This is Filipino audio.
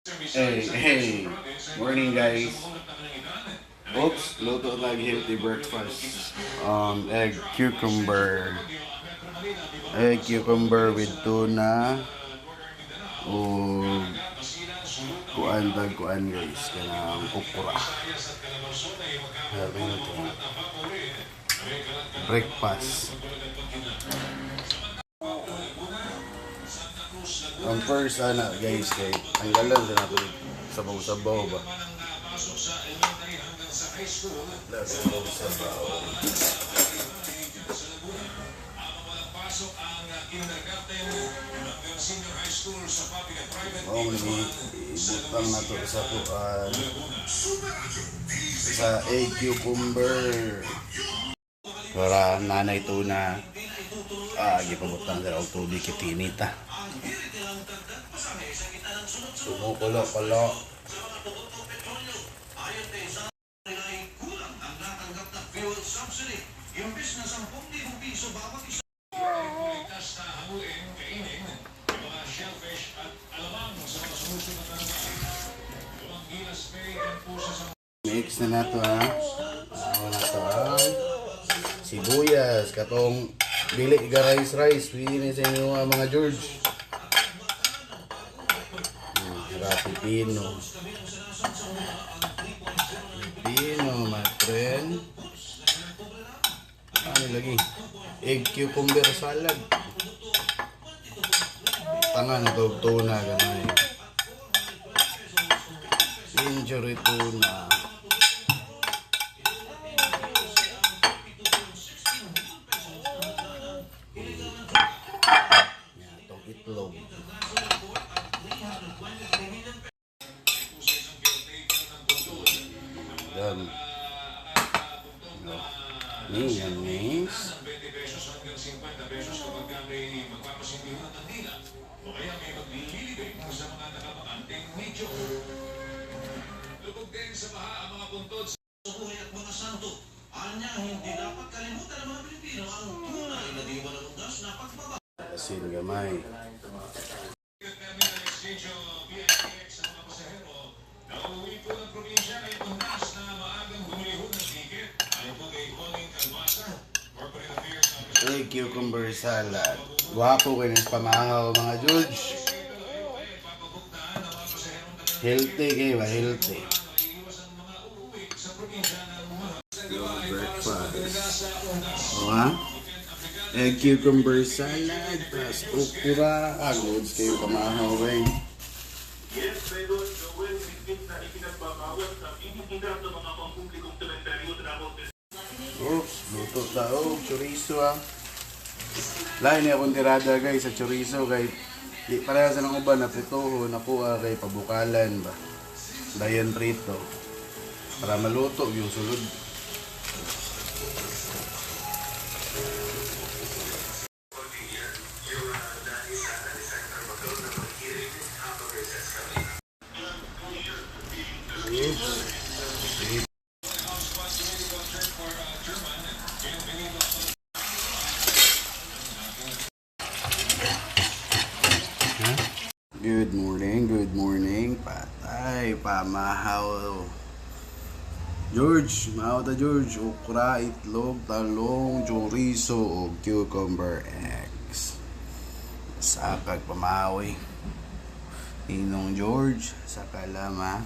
Hey, morning guys. Oops, luto lagi healthy breakfast. Egg cucumber with tuna. O kuan guys, kanang okra. Sabi nito. Breakfast. Ang first guys kay tanggalan sa nato sabaw-sabaw ba. Sabaw-sabaw. Ibutang na to sa kuan sa egg cucumber para nanay tuna gipabutang sa og tubig kitinita kumukulo-kulo. Mix na nato na to sibuyas katong dili ka rice pili sa inyo mga George. Pipino matren lagi egg cucumber salad tangan na tuna gamay injury tuna itong itlog mayonnaise lubog din sa baha ang mga puntod sa buhay at mga santo. Anya, hindi dapat kalimutan ng mga Pilipino ang tunay na diwa ng lugas na pagbaba. Asin gamay. Egg cucumber salad. Guwapo kayo ng pamahaw mga George. Healthy kayo ba? Healthy. Breakfast. Egg cucumber salad plus okra. Goods kayo pamahaw kayo. Yes, pero gawin na ipinagbabawat sa initinda sa mga pampublikong sementeryo na oops, luto tao, chorizo lain niya akong tirada guys sa chorizo kay di pareha sa nang uban na pritoho na kuha kay pabukalan ba dayan prito para maluto yung sulod. Good morning, patay, pamahaw. George, mahaw ta George, okra, itlog, talong, chorizo, o cucumber eggs. Sakag pamahaw Inong George, sa kalama.